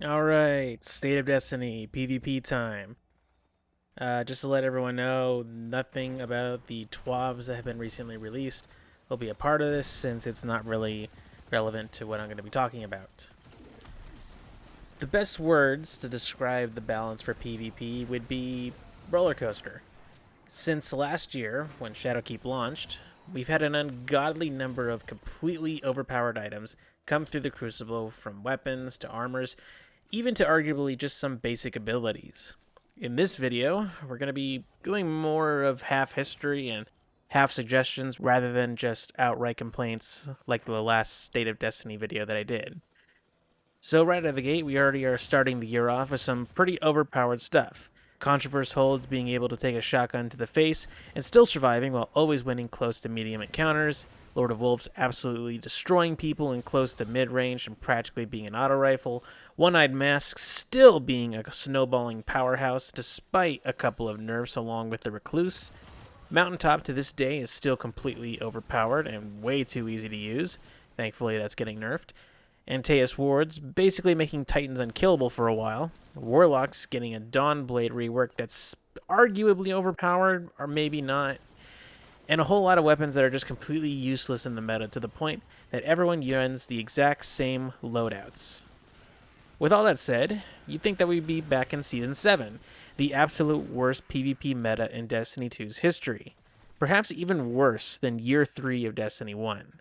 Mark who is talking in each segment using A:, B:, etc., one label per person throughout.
A: Alright, State of Destiny, PvP time. Just to let everyone know, nothing about the TWABs that have been recently released will be a part of this since it's not really relevant to what I'm going to be talking about. The best words to describe the balance for PvP would be roller coaster. Since last year, when Shadowkeep launched, we've had an ungodly number of completely overpowered items come through the Crucible, from weapons to armors, even to arguably just some basic abilities. In this video, we're going to be doing more of half history and half suggestions rather than just outright complaints like the last State of Destiny video that I did. So right out of the gate, we already are starting the year off with some pretty overpowered stuff. Controverse holds being able to take a shotgun to the face and still surviving while always winning close to medium encounters. Lord of Wolves absolutely destroying people in close to mid-range and practically being an auto rifle. One-Eyed Mask still being a snowballing powerhouse despite a couple of nerfs along with the Recluse. Mountaintop to this day is still completely overpowered and way too easy to use. Thankfully that's getting nerfed. Antaeus Wards basically making Titans unkillable for a while. Warlock's getting a Dawnblade rework that's arguably overpowered, or maybe not. And a whole lot of weapons that are just completely useless in the meta to the point that everyone runs the exact same loadouts. With all that said, you'd think that we'd be back in Season 7, the absolute worst PvP meta in Destiny 2's history. Perhaps even worse than Year 3 of Destiny 1.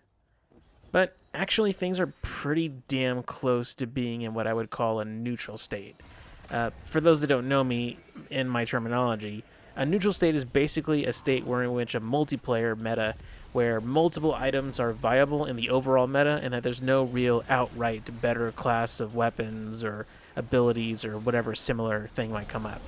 A: But actually, things are pretty damn close to being in what I would call a neutral state. For those that don't know me in my terminology, a neutral state is basically a state in which a multiplayer meta where multiple items are viable in the overall meta and that there's no real outright better class of weapons or abilities or whatever similar thing might come up.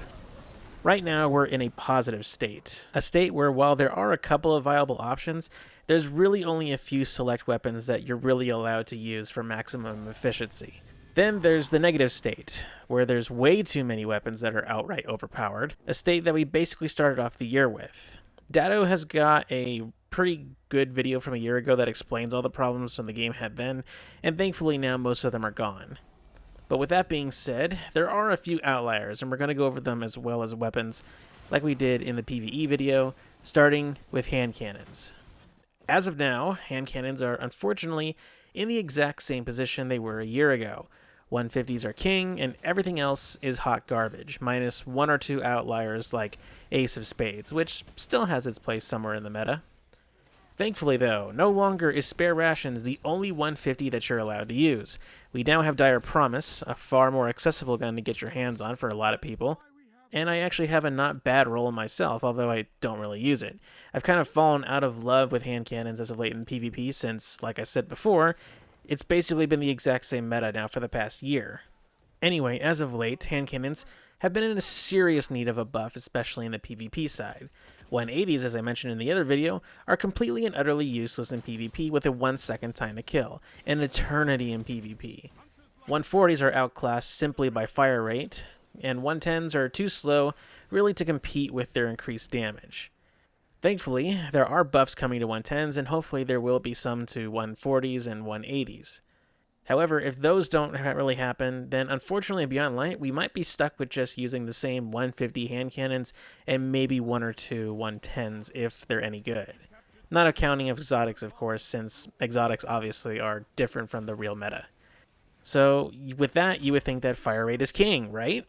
A: Right now, we're in a positive state. A state where, while there are a couple of viable options, there's really only a few select weapons that you're really allowed to use for maximum efficiency. Then there's the negative state, where there's way too many weapons that are outright overpowered, a state that we basically started off the year with. Datto has got a pretty good video from a year ago that explains all the problems from the game had then, and thankfully now most of them are gone. But with that being said, there are a few outliers, and we're going to go over them as well as weapons, like we did in the PvE video, starting with hand cannons. As of now, hand cannons are unfortunately in the exact same position they were a year ago. 150s are king, and everything else is hot garbage, minus one or two outliers like Ace of Spades, which still has its place somewhere in the meta. Thankfully, though, no longer is Spare Rations the only 150 that you're allowed to use. We now have Dire Promise, a far more accessible gun to get your hands on for a lot of people, and I actually have a not bad roll myself, although I don't really use it. I've kind of fallen out of love with hand cannons as of late in PvP since, like I said before, it's basically been the exact same meta now for the past year. Anyway, as of late, hand cannons have been in a serious need of a buff, especially in the PvP side. 180s, as I mentioned in the other video, are completely and utterly useless in PvP with a 1 second time to kill, an eternity in PvP. 140s are outclassed simply by fire rate, and 110s are too slow really to compete with their increased damage. Thankfully, there are buffs coming to 110s, and hopefully there will be some to 140s and 180s. However, if those don't really happen, then unfortunately Beyond Light, we might be stuck with just using the same 150 hand cannons and maybe one or two 110s if they're any good. Not accounting of exotics, of course, since exotics obviously are different from the real meta. So with that, you would think that fire rate is king, right?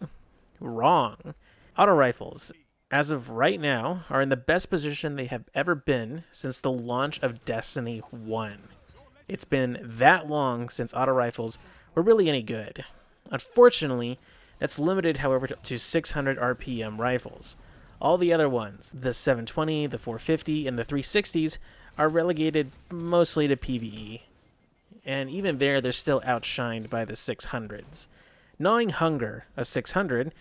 A: Wrong. Auto rifles, as of right now, are in the best position they have ever been since the launch of Destiny 1. It's been that long since auto rifles were really any good. Unfortunately, that's limited, however, to 600 RPM rifles. All the other ones, the 720, the 450, and the 360s, are relegated mostly to PvE. And even there, they're still outshined by the 600s. Gnawing Hunger, a 600,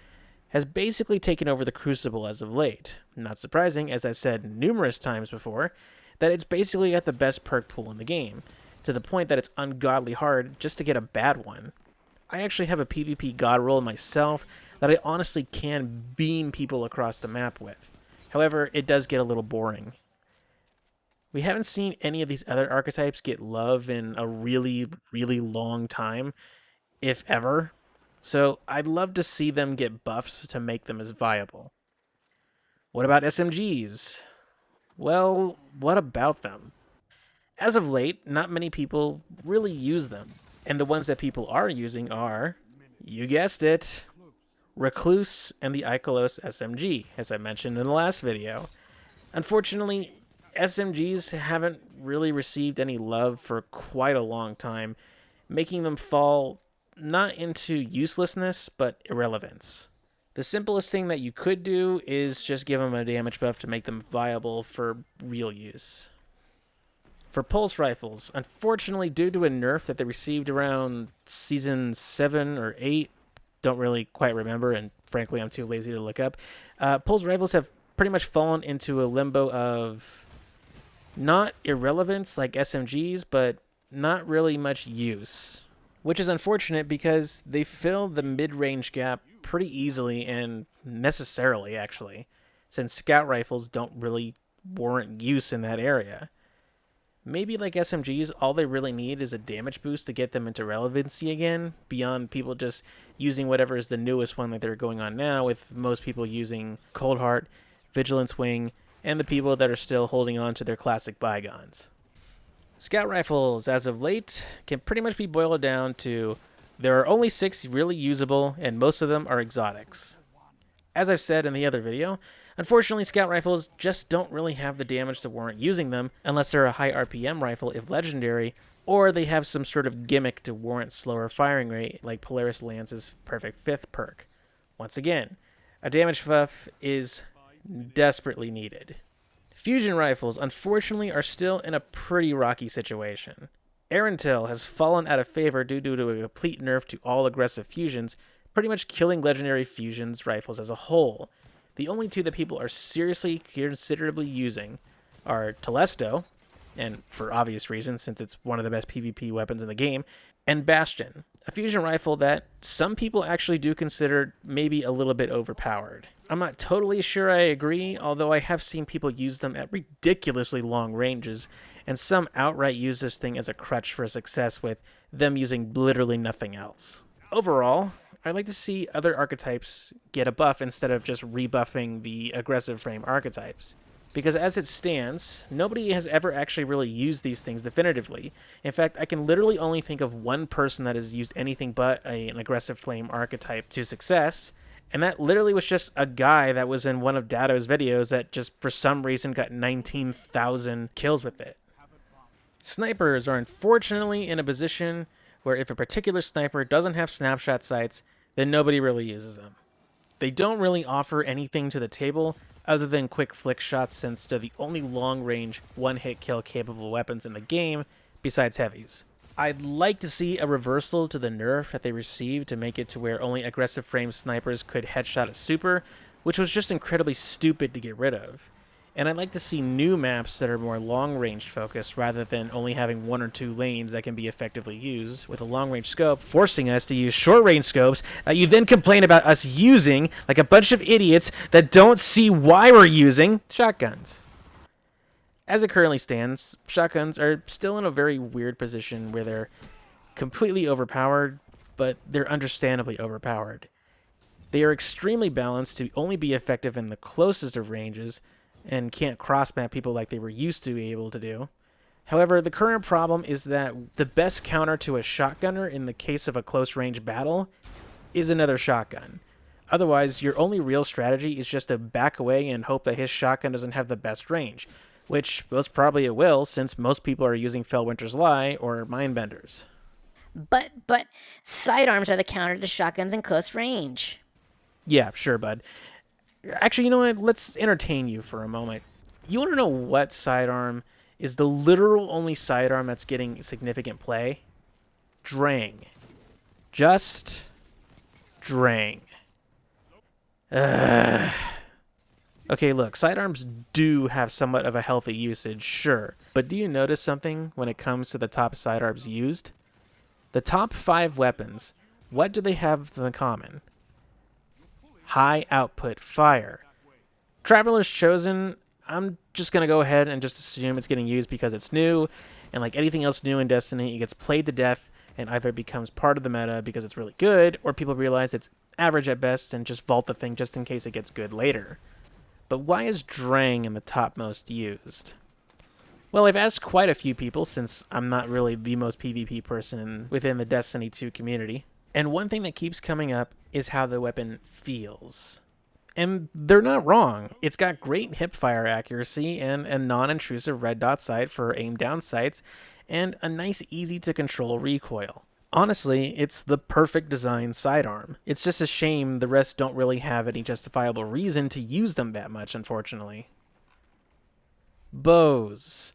A: has basically taken over the Crucible as of late. Not surprising, as I've said numerous times before, that it's basically got the best perk pool in the game, to the point that it's ungodly hard just to get a bad one. I actually have a PvP god roll myself that I honestly can beam people across the map with. However, it does get a little boring. We haven't seen any of these other archetypes get love in a really, really long time, if ever. So I'd love to see them get buffs to make them as viable. What about SMGs? Well, what about them? As of late, not many people really use them. And the ones that people are using are, you guessed it, Recluse and the Ikelos SMG, as I mentioned in the last video. Unfortunately, SMGs haven't really received any love for quite a long time, making them fall not into uselessness, but irrelevance. The simplest thing that you could do is just give them a damage buff to make them viable for real use. For pulse rifles, unfortunately, due to a nerf that they received around season 7 or 8, don't really quite remember, and frankly, I'm too lazy to look up, pulse rifles have pretty much fallen into a limbo of not irrelevance like SMGs, but not really much use, which is unfortunate because they fill the mid-range gap pretty easily and necessarily, actually, since scout rifles don't really warrant use in that area. Maybe like SMGs, all they really need is a damage boost to get them into relevancy again, beyond people just using whatever is the newest one that they're going on now, with most people using Cold Heart, Vigilance Wing, and the people that are still holding on to their classic bygones. Scout rifles, as of late, can pretty much be boiled down to there are only 6 really usable, and most of them are exotics. As I've said in the other video, unfortunately, scout rifles just don't really have the damage to warrant using them unless they're a high RPM rifle if legendary, or they have some sort of gimmick to warrant slower firing rate like Polaris Lance's Perfect 5th perk. Once again, a damage buff is desperately needed. Fusion rifles, unfortunately, are still in a pretty rocky situation. Arantel has fallen out of favor due to a complete nerf to all aggressive fusions, pretty much killing legendary fusions rifles as a whole. The only 2 that people are seriously considerably using are Telesto, and for obvious reasons since it's one of the best PvP weapons in the game, and Bastion, a fusion rifle that some people actually do consider maybe a little bit overpowered. I'm not totally sure I agree, although I have seen people use them at ridiculously long ranges, and some outright use this thing as a crutch for success with them using literally nothing else. Overall, I'd like to see other archetypes get a buff instead of just rebuffing the aggressive frame archetypes. Because as it stands, nobody has ever actually really used these things definitively. In fact, I can literally only think of one person that has used anything but an aggressive flame archetype to success, and that literally was just a guy that was in one of Dado's videos that just for some reason got 19,000 kills with it. Snipers are unfortunately in a position where if a particular sniper doesn't have snapshot sights, then nobody really uses them. They don't really offer anything to the table other than quick flick shots, since they're the only long-range, one-hit kill capable weapons in the game, besides heavies. I'd like to see a reversal to the nerf that they received to make it to where only aggressive frame snipers could headshot a super, which was just incredibly stupid to get rid of. And I'd like to see new maps that are more long-range focused rather than only having 1 or 2 lanes that can be effectively used with a long-range scope, forcing us to use short-range scopes that you then complain about us using like a bunch of idiots that don't see why we're using shotguns. As it currently stands, shotguns are still in a very weird position where they're completely overpowered, but they're understandably overpowered. They are extremely balanced to only be effective in the closest of ranges, and can't cross-map people like they were used to be able to do. However, the current problem is that the best counter to a shotgunner in the case of a close-range battle is another shotgun. Otherwise, your only real strategy is just to back away and hope that his shotgun doesn't have the best range, which most probably it will, since most people are using Fellwinter's Lie or Mindbenders.
B: But sidearms are the counter to shotguns in close range.
A: Yeah, sure, bud. Actually, you know what? Let's entertain you for a moment. You want to know what sidearm is the literal only sidearm that's getting significant play? Drang. Just Drang. Okay, look, sidearms do have somewhat of a healthy usage, sure. But do you notice something when it comes to the top sidearms used? The top 5 weapons, what do they have in common? High output fire. Traveler's Chosen, I'm just going to go ahead and just assume it's getting used because it's new, and like anything else new in Destiny, it gets played to death and either becomes part of the meta because it's really good, or people realize it's average at best and just vault the thing just in case it gets good later. But why is Drang in the top most used? Well, I've asked quite a few people since I'm not really the most PvP person within the Destiny 2 community. And one thing that keeps coming up is how the weapon feels. And they're not wrong. It's got great hipfire accuracy and a non-intrusive red dot sight for aim down sights, and a nice easy to control recoil. Honestly, it's the perfect design sidearm. It's just a shame the rest don't really have any justifiable reason to use them that much, unfortunately. Bows.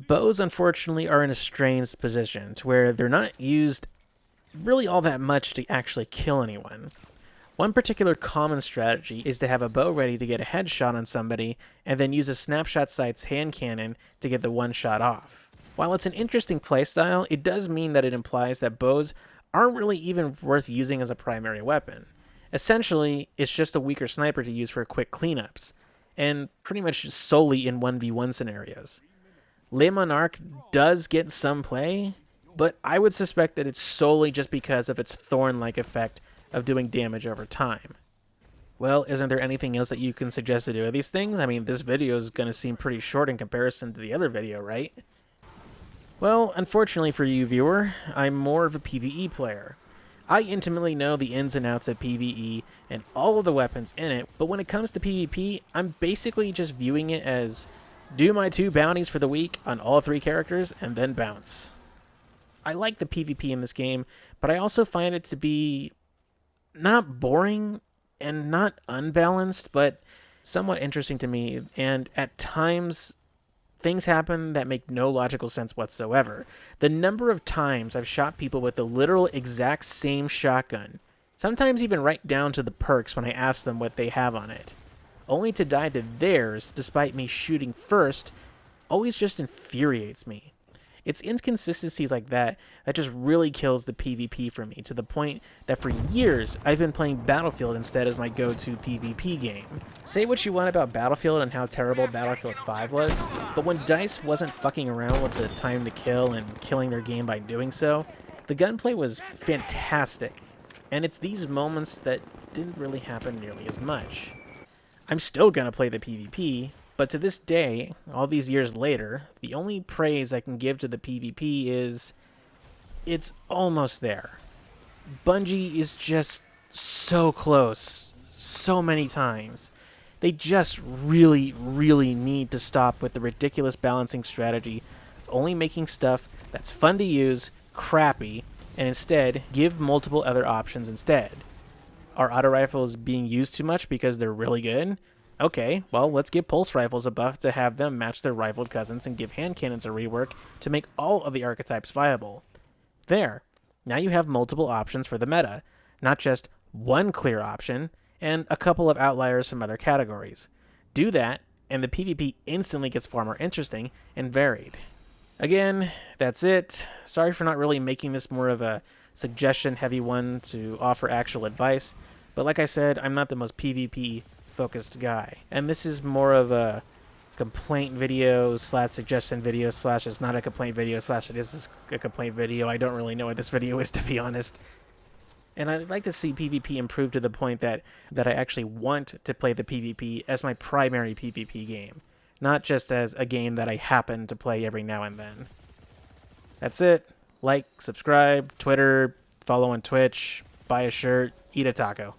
A: Bows, unfortunately, are in a strange position to where they're not used really all that much to actually kill anyone. One particular common strategy is to have a bow ready to get a headshot on somebody and then use a snapshot sight's hand cannon to get the one shot off. While it's an interesting playstyle, it does mean that it implies that bows aren't really even worth using as a primary weapon. Essentially, it's just a weaker sniper to use for quick cleanups, and pretty much solely in 1v1 scenarios. Le Monarch does get some play, but I would suspect that it's solely just because of its thorn-like effect of doing damage over time. Well, isn't there anything else that you can suggest to do with these things? I mean, this video is going to seem pretty short in comparison to the other video, right? Well, unfortunately for you, viewer, I'm more of a PvE player. I intimately know the ins and outs of PvE and all of the weapons in it, but when it comes to PvP, I'm basically just viewing it as do my 2 bounties for the week on all 3 characters and then bounce. I like the PvP in this game, but I also find it to be not boring and not unbalanced, but somewhat interesting to me, and at times things happen that make no logical sense whatsoever. The number of times I've shot people with the literal exact same shotgun, sometimes even right down to the perks when I ask them what they have on it, only to die to theirs despite me shooting first, always just infuriates me. It's inconsistencies like that that just really kills the PvP for me, to the point that for years I've been playing Battlefield instead as my go-to PvP game. Say what you want about Battlefield and how terrible Battlefield 5 was, but when DICE wasn't fucking around with the time to kill and killing their game by doing so, the gunplay was fantastic, and it's these moments that didn't really happen nearly as much. I'm still gonna play the PvP, but to this day, all these years later, the only praise I can give to the PvP is it's almost there. Bungie is just so close, so many times. They just really, really need to stop with the ridiculous balancing strategy of only making stuff that's fun to use crappy, and instead give multiple other options instead. Are auto rifles being used too much because they're really good? Okay, well, let's give pulse rifles a buff to have them match their rivaled cousins and give hand cannons a rework to make all of the archetypes viable. There. Now you have multiple options for the meta, not just one clear option and a couple of outliers from other categories. Do that, and the PvP instantly gets far more interesting and varied. Again, that's it. Sorry for not really making this more of a suggestion-heavy one to offer actual advice, but like I said, I'm not the most PvP focused guy, and this is more of a complaint video slash suggestion video slash it's not a complaint video slash it is a complaint video. I don't really know what this video is, to be honest, and I'd like to see PvP improve to the point that I actually want to play the PvP as my primary PvP game, not just as a game that I happen to play every now and then. That's it. Like, subscribe, Twitter, follow on Twitch, buy a shirt, eat a taco.